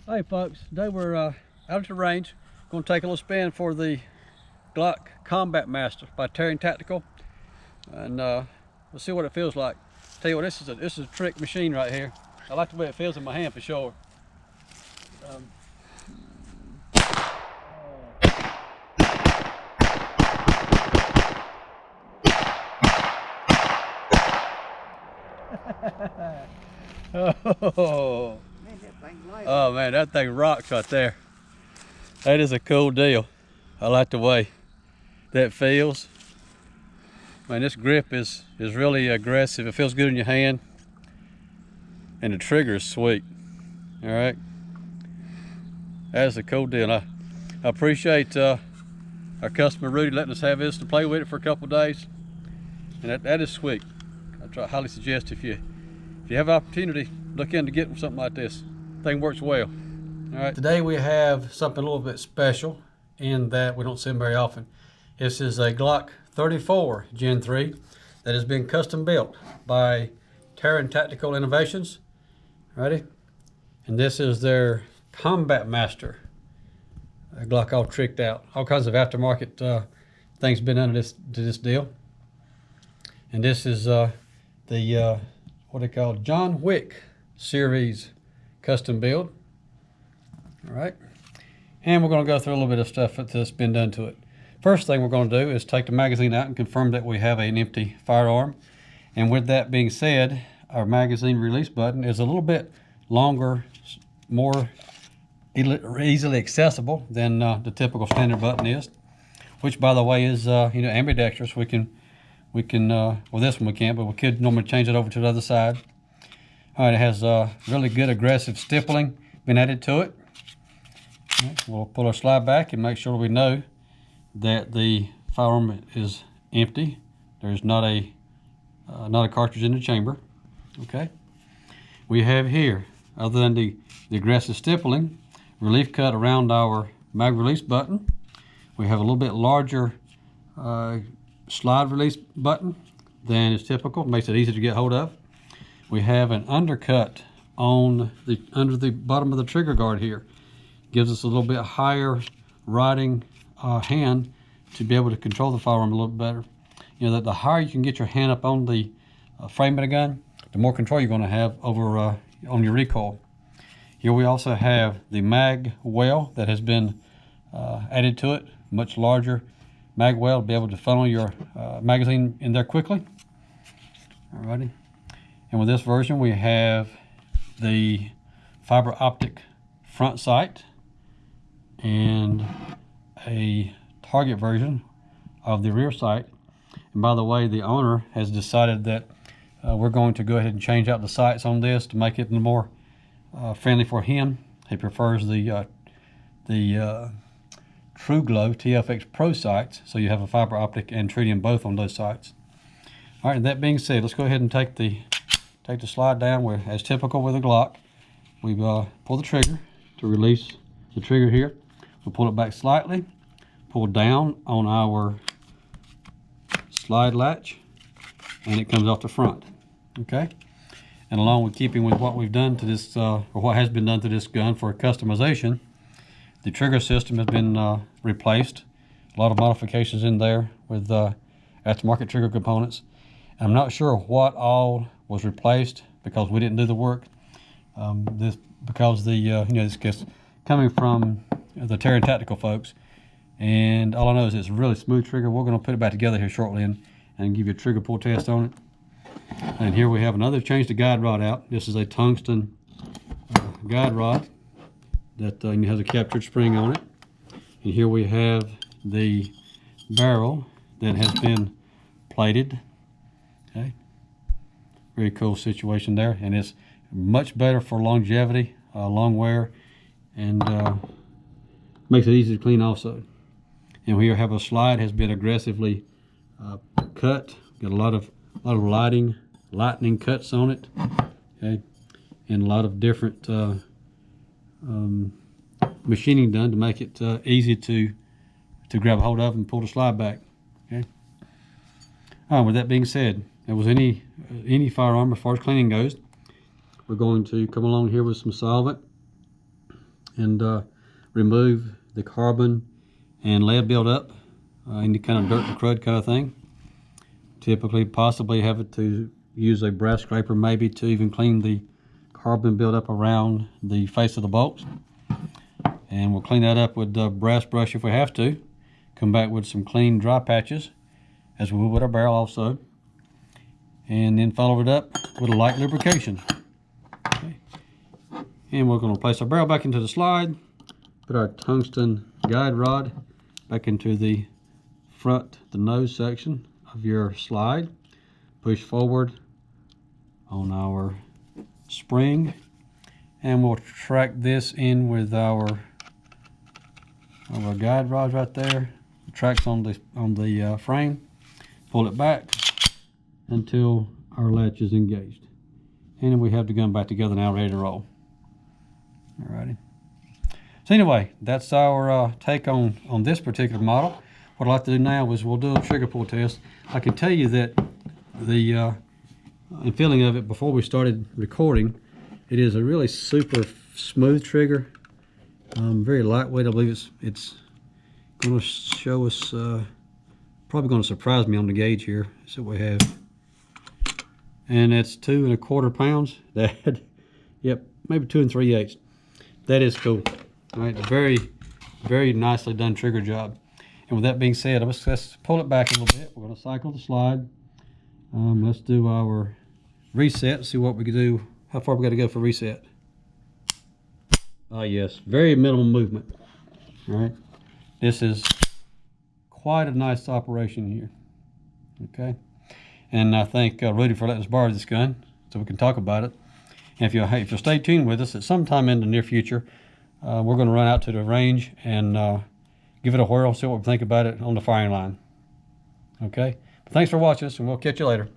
Hey folks, today we're out at the range. Going to take a little spin for the Glock Combat Master by Terry Tactical, and we'll see what it feels like. Tell you what, this is a trick machine right here. I like the way it feels in my hand for sure. Oh. Oh man, that thing rocks right there. That is a cool deal. I like the way that feels. Man, this grip is really aggressive. It feels good in your hand, and the trigger is sweet. All right, that is a cool deal. I appreciate our customer Rudy letting us have this to play with it for a couple days, and that is sweet. I highly suggest if you have opportunity, look into getting something like this. Thing works well. All right. Today we have something a little bit special in that we don't see them very often. This is a Glock 34 Gen 3 that has been custom built by Terran Tactical Innovations. Ready? And this is their Combat Master. A Glock all tricked out. All kinds of aftermarket things been done to this deal. And this is the what they call John Wick series custom build. All right, and we're going to go through a little bit of stuff that's been done to it. First thing we're going to do is take the magazine out and confirm that we have an empty firearm. And with that being said, our magazine release button is a little bit longer, more easily accessible than the typical standard button is, which by the way is ambidextrous. We can well, this one we can't, but we could normally change it over to the other side. All right, it has really good aggressive stippling been added to it. Right, we'll pull our slide back and make sure we know that the firearm is empty. There's not a cartridge in the chamber. Okay. We have here, other than the aggressive stippling, relief cut around our mag release button. We have a little bit larger slide release button than is typical. Makes it easy to get hold of. We have an undercut on under the bottom of the trigger guard here. Gives us a little bit higher riding hand to be able to control the firearm a little better. You know that the higher you can get your hand up on the frame of the gun, the more control you're going to have over on your recoil. Here we also have the mag well that has been added to it, much larger mag well to be able to funnel your magazine in there quickly. Alrighty. And with this version, we have the fiber optic front sight and a target version of the rear sight. And by the way, the owner has decided that we're going to go ahead and change out the sights on this to make it more friendly for him. He prefers the True Glow TFX Pro sights, so you have a fiber optic and tritium both on those sights. All right, and that being said, let's go ahead and take the slide down. Where, as typical with a Glock, we pull the trigger to release the trigger here. We'll pull it back slightly, pull down on our slide latch, and it comes off the front. Okay, and along with keeping with what we've done to this, or what has been done to this gun for customization, the trigger system has been replaced. A lot of modifications in there with aftermarket trigger components. I'm not sure what all was replaced because we didn't do the work. Because this gets coming from the Terran Tactical folks, and all I know is it's a really smooth trigger. We're going to put it back together here shortly and give you a trigger pull test on it. And here we have another change the guide rod out. This is a tungsten guide rod that has a captured spring on it. And here we have the barrel that has been plated. Okay, very cool situation there, and it's much better for longevity, long wear, and makes it easy to clean also. And here we have a slide has been aggressively cut. Got a lot of lightning cuts on it. Okay, and a lot of different machining done to make it easy to grab a hold of and pull the slide back. Okay. All right, with that being said, there was any firearm as far as cleaning goes, we're going to come along here with some solvent and remove the carbon and lead buildup, any kind of dirt and crud kind of thing. Typically, possibly have it to use a brass scraper maybe to even clean the carbon buildup around the face of the bolts. And we'll clean that up with a brass brush if we have to. Come back with some clean dry patches, as we will with our barrel also. And then follow it up with a light lubrication. Okay. And we're going to place our barrel back into the slide, put our tungsten guide rod back into the front, the nose section of your slide, push forward on our spring, and we'll track this in with our guide rod right there. It tracks on the frame. Pull it back until our latch is engaged, and then we have the gun back together now, ready to roll. Alrighty. So anyway, that's our take on this particular model. What I'd like to do now is we'll do a trigger pull test. I can tell you that the feeling of it before we started recording, it is a really super smooth trigger, very lightweight. I believe it's going to show us, probably going to surprise me on the gauge here. So we have, and it's 2 1/4 pounds. That, yep, maybe 2 3/8. That is cool. All right, very, very nicely done trigger job. And with that being said, let's pull it back a little bit. We're going to cycle the slide. Let's do our reset, see what we can do, how far we got to go for reset. Yes, very minimal movement. All right, this is quite a nice operation here. Okay, and I thank Rudy for letting us borrow this gun so we can talk about it. And if you'll stay tuned with us, at some time in the near future, we're going to run out to the range and give it a whirl, see what we think about it on the firing line. Okay, thanks for watching us, and we'll catch you later.